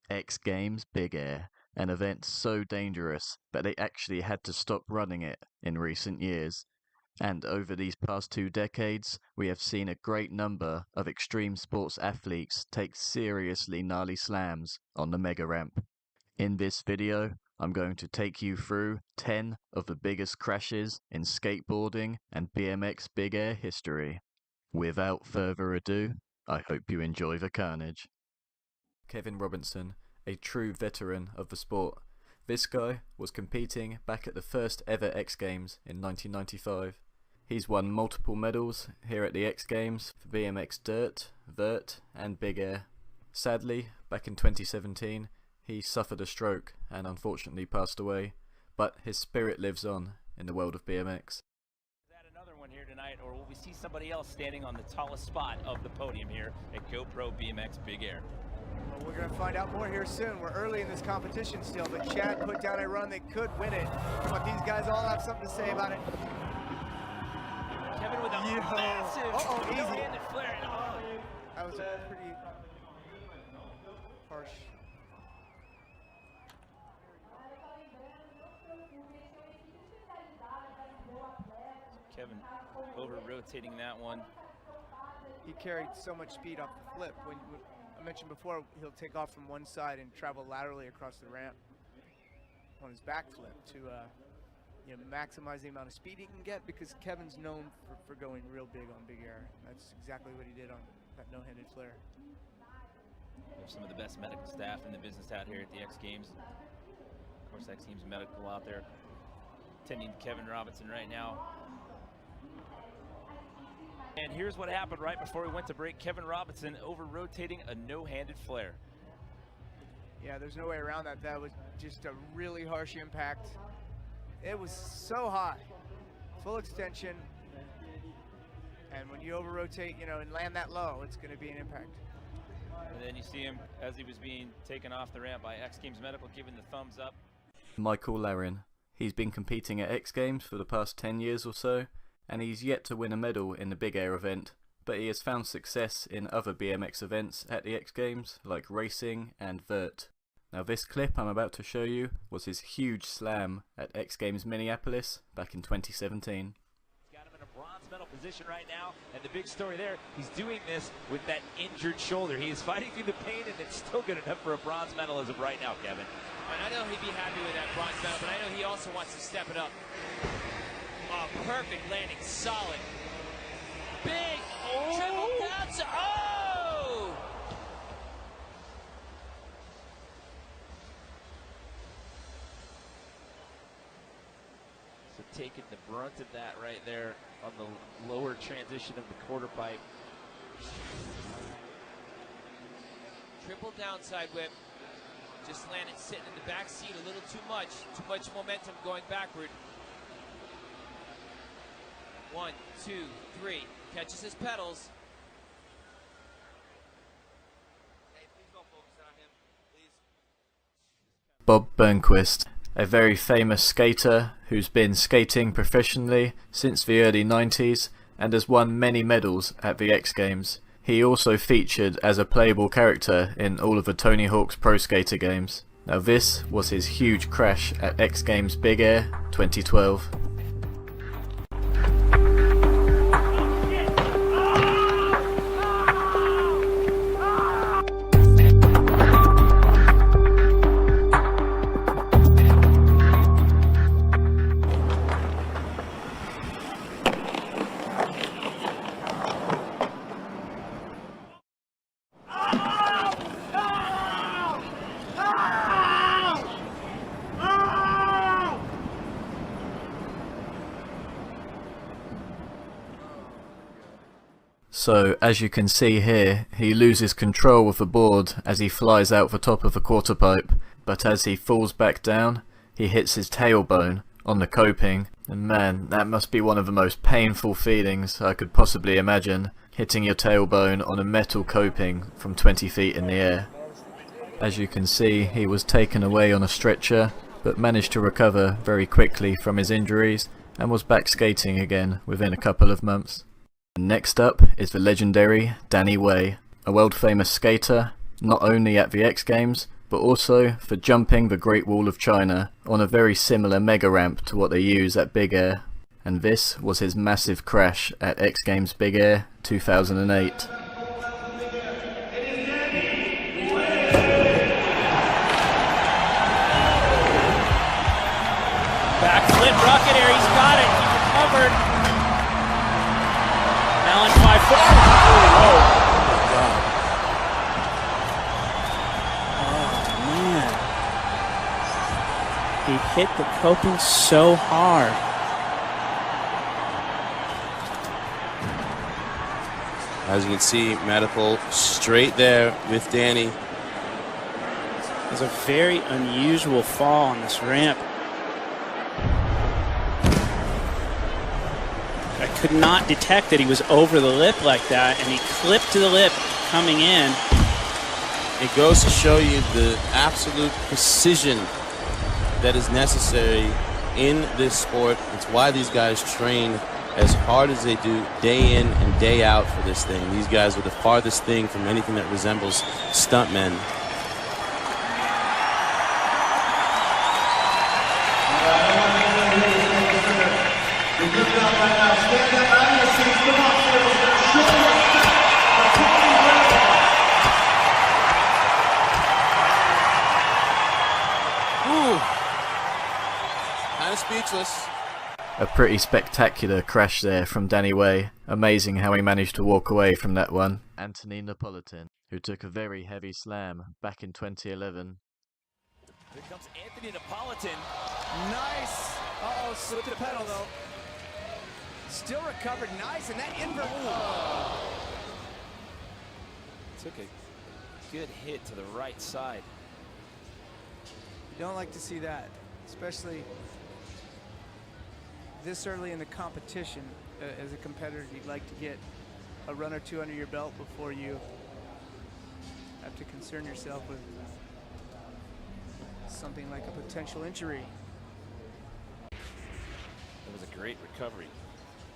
X Games Big Air, an event so dangerous that they actually had to stop running it in recent years. And over these past 2 decades, we have seen a great number of extreme sports athletes take seriously gnarly slams on the mega ramp. In this video, I'm going to take you through 10 of the biggest crashes in skateboarding and BMX Big Air history. Without further ado, I hope you enjoy the carnage. Kevin Robinson, a true veteran of the sport. This guy was competing back at the first ever X Games in 1995. He's won multiple medals here at the X Games for BMX Dirt, Vert and Big Air. Sadly, back in 2017, he suffered a stroke and unfortunately passed away, but his spirit lives on in the world of BMX. Another one here tonight, or will we see somebody else standing on the tallest spot of the podium here at GoPro BMX Big Air? Well, we're going to find out more here soon. We're early in this competition still, but Chad put down a run that could win it. But these guys all have something to say about it. Kevin with a massive no-handed flare. Oh. That was a pretty harsh. Kevin over-rotating that one. He carried so much speed off the flip. When I mentioned before, he'll take off from one side and travel laterally across the ramp on his back flip to maximize the amount of speed he can get, because Kevin's known for going real big on Big Air. That's exactly what he did on that no-handed flare. We have some of the best medical staff in the business out here at the X Games. Of course, X Games Medical out there attending to Kevin Robinson right now. And here's what happened right before we went to break. Kevin Robinson over-rotating a no-handed flare. Yeah, there's no way around that. That was just a really harsh impact. It was so high, full extension, and when you over-rotate, and land that low, it's going to be an impact. And then you see him as he was being taken off the ramp by X Games Medical, giving the thumbs up. Mykel Larrin. He's been competing at X Games for the past 10 years or so, and he's yet to win a medal in the Big Air event, but he has found success in other BMX events at the X Games, like racing and vert. Now this clip I'm about to show you was his huge slam at X Games Minneapolis back in 2017. He's got him in a bronze medal position right now, and the big story there, he's doing this with that injured shoulder. He is fighting through the pain, and it's still good enough for a bronze medal as of right now, Kevin. And I know he'd be happy with that bronze medal, but I know he also wants to step it up. Oh, perfect landing, solid. Big triple bounce. Oh! So taking the brunt of that right there on the lower transition of the quarter pipe. Triple downside whip. Just landed sitting in the back seat a little too much momentum going backward. 1, 2, 3, catches his pedals. Hey, please don't focus on him, please. Bob Burnquist, a very famous skater who's been skating professionally since the early 90s and has won many medals at the X Games. He also featured as a playable character in all of the Tony Hawk's Pro Skater games. Now this was his huge crash at X Games Big Air 2012. So, as you can see here, he loses control of the board as he flies out the top of the quarter pipe, but as he falls back down, he hits his tailbone on the coping, and man, that must be one of the most painful feelings I could possibly imagine, hitting your tailbone on a metal coping from 20 feet in the air. As you can see, he was taken away on a stretcher, but managed to recover very quickly from his injuries, and was back skating again within a couple of months. Next up is the legendary Danny Way, a world famous skater, not only at the X Games, but but also for jumping the Great Wall of China on a very similar mega ramp to what they use at Big Air. And this was his massive crash at X Games Big Air 2008. Backflip rocket air, he's got it, he recovered. Allen 5-4. Oh man. He hit the coping so hard. As you can see, Medical straight there with Danny. It was a very unusual fall on this ramp. I could not detect that he was over the lip like that, and he clipped to the lip coming in. It goes to show you the absolute precision that is necessary in this sport. It's why these guys train as hard as they do day in and day out for this thing. These guys are the farthest thing from anything that resembles stuntmen. Ooh. Kind of speechless. A pretty spectacular crash there from Danny Way. Amazing how he managed to walk away from that one. Anthony Napolitan, who took a very heavy slam back in 2011. Here comes Anthony Napolitan. Nice. Uh-oh, slipped the pedal though. Still recovered, nice, and that invert. Took a good hit to the right side. You don't like to see that, especially this early in the competition. As a competitor, you'd like to get a run or two under your belt before you have to concern yourself with something like a potential injury. That was a great recovery.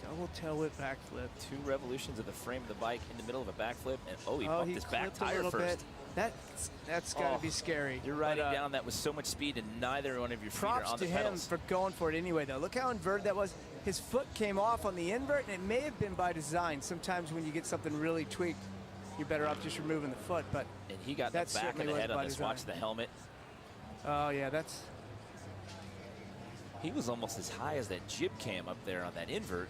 Double tail whip backflip. 2 revolutions of the frame of the bike in the middle of a backflip, and he bumped his back clipped tire first. That's got to be scary. You're riding down that with so much speed, and neither one of your feet are Props on the to pedals. him for going for it anyway, though. Look how inverted that was. His foot came off on the invert, and it may have been by design. Sometimes when you get something really tweaked, you're better off just removing the foot. But And he got the back of the head on this. Watch the helmet. Oh yeah, that's. He was almost as high as that jib cam up there on that invert.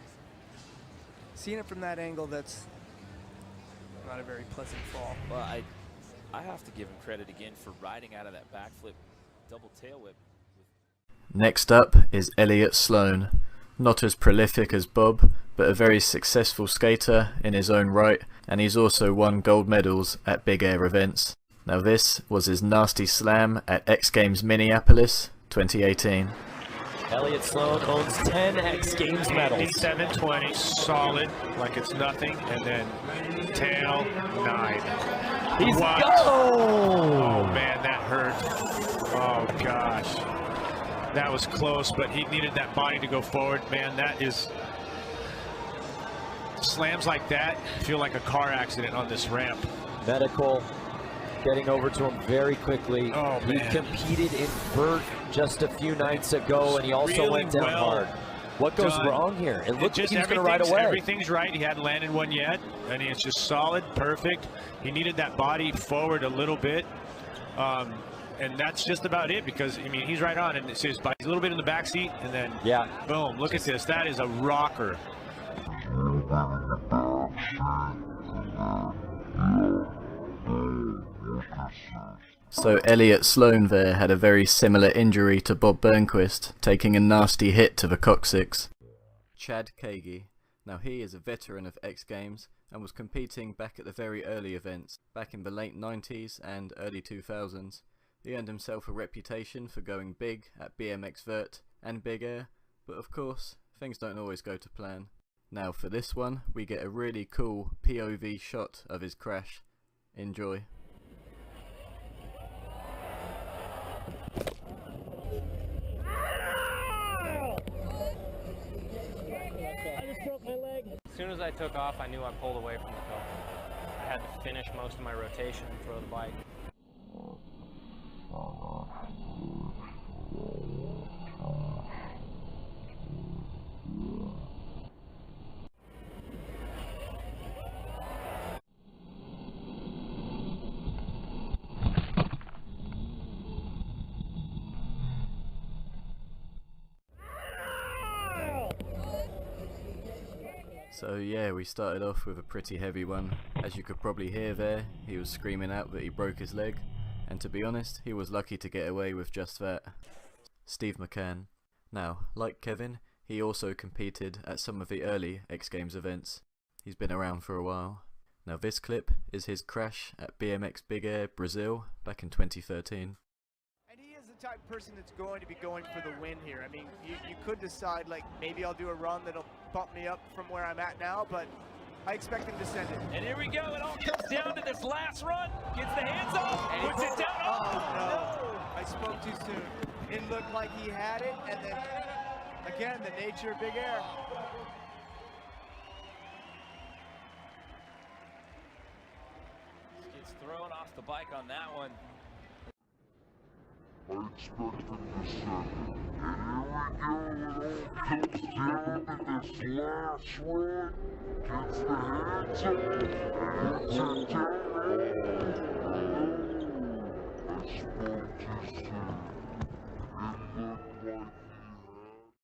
Seeing it from that angle, that's not a very pleasant fall. Well, I have to give him credit again for riding out of that backflip double tail whip. Next up is Elliot Sloan. Not as prolific as Bob, but a very successful skater in his own right, and he's also won gold medals at big air events. Now this was his nasty slam at X Games Minneapolis 2018. Elliot Sloan owns 10 X Games medals. 720, solid, like it's nothing, and then tail 9. He's what? Go! Oh man, that hurt. Oh gosh. That was close, but he needed that body to go forward. Man, that is... Slams like that feel like a car accident on this ramp. Medical getting over to him very quickly. Oh, he man. competed in Vert just a few nights ago, and he also really went down hard. What goes wrong here? It looked like he was going to ride away. Everything's right. He hadn't landed one yet, and it's just solid, perfect. He needed that body forward a little bit, and that's just about it. Because I mean, he's right on, and it's his body's a little bit in the back seat, and then boom! Look at this. That is a rocker. So Elliot Sloan there had a very similar injury to Bob Burnquist, taking a nasty hit to the coccyx. Chad Kagy. Now he is a veteran of X Games and was competing back at the very early events, back in the late 90s and early 2000s. He earned himself a reputation for going big at BMX Vert and Big Air, but of course, things don't always go to plan. Now for this one, we get a really cool POV shot of his crash. Enjoy. As soon as I took off, I knew I pulled away from the coach. I had to finish most of my rotation and throw the bike. So yeah, we started off with a pretty heavy one. As you could probably hear there, he was screaming out that he broke his leg, and to be honest, he was lucky to get away with just that. Steve McCann. Now, like Kevin, he also competed at some of the early X Games events. He's been around for a while. Now this clip is his crash at BMX Big Air Brazil back in 2013. And he is the type of person that's going to be going for the win here. I mean, you could decide, like, maybe I'll do a run that'll bump me up from where I'm at now, but I expect him to send it. And here we go. It all comes down to this last run. Gets the hands off, puts it down. Oh, no. I spoke too soon. It looked like he had it, and then, again, the nature of Big Air. Gets thrown off the bike on that one. I expect him to send it. And here we go, it all comes down to this last one. Gets the hands up, and hits it down. I spoke too soon. It looked like he had...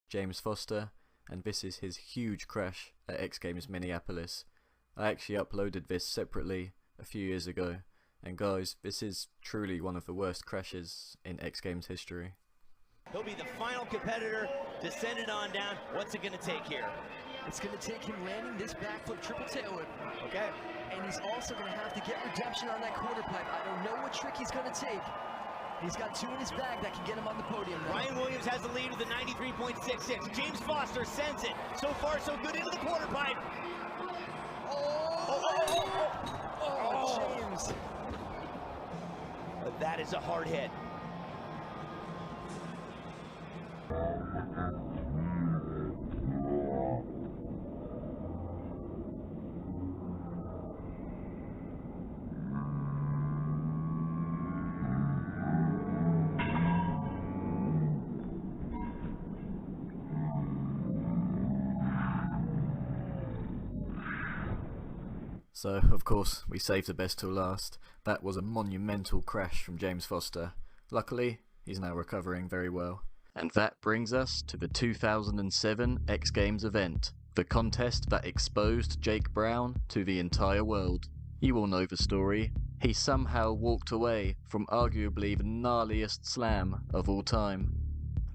James Foster, and this is his huge crash at X Games Minneapolis. I actually uploaded this separately a few years ago, and guys, this is truly one of the worst crashes in X Games history. He'll be the final competitor to send it on down. What's it going to take here? It's going to take him landing this backflip triple tail whip. Okay. And he's also going to have to get redemption on that quarter pipe. I don't know what trick he's going to take. He's got two in his bag that can get him on the podium now. Ryan Williams has the lead with a 93.66. James Foster sends it. So far, so good into the quarter pipe. Oh, James. But that is a hard hit. So, of course, we saved the best till last. That was a monumental crash from James Foster. Luckily, he's now recovering very well. And that brings us to the 2007 X Games event, the contest that exposed Jake Brown to the entire world. You all know the story. He somehow walked away from arguably the gnarliest slam of all time.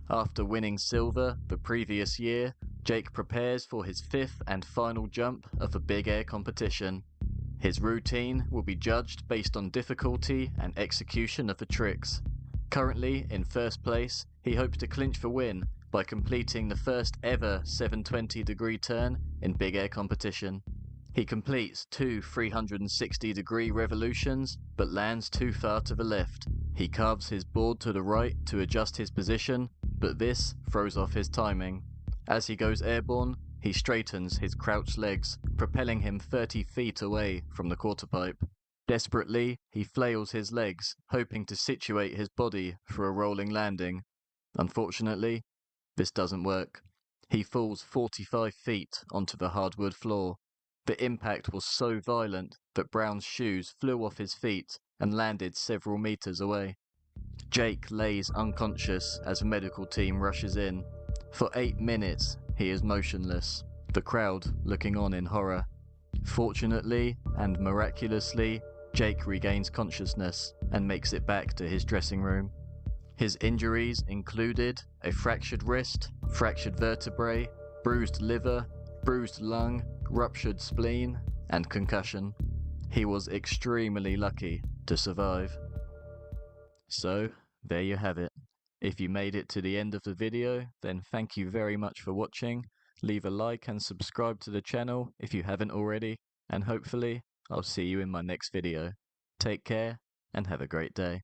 After winning silver the previous year, Jake prepares for his fifth and final jump of the Big Air competition. His routine will be judged based on difficulty and execution of the tricks. Currently in first place, he hopes to clinch the win by completing the first ever 720-degree turn in Big Air competition. He completes two 360-degree revolutions, but lands too far to the left. He carves his board to the right to adjust his position, but this throws off his timing. As he goes airborne, he straightens his crouched legs, propelling him 30 feet away from the quarter pipe. Desperately, he flails his legs, hoping to situate his body for a rolling landing. Unfortunately, this doesn't work. He falls 45 feet onto the hardwood floor. The impact was so violent that Brown's shoes flew off his feet and landed several meters away. Jake lays unconscious as the medical team rushes in. For 8 minutes, he is motionless, the crowd looking on in horror. Fortunately and miraculously, Jake regains consciousness and makes it back to his dressing room. His injuries included a fractured wrist, fractured vertebrae, bruised liver, bruised lung, ruptured spleen, and concussion. He was extremely lucky to survive. So, there you have it. If you made it to the end of the video, then thank you very much for watching. Leave a like and subscribe to the channel if you haven't already, and hopefully I'll see you in my next video. Take care and have a great day.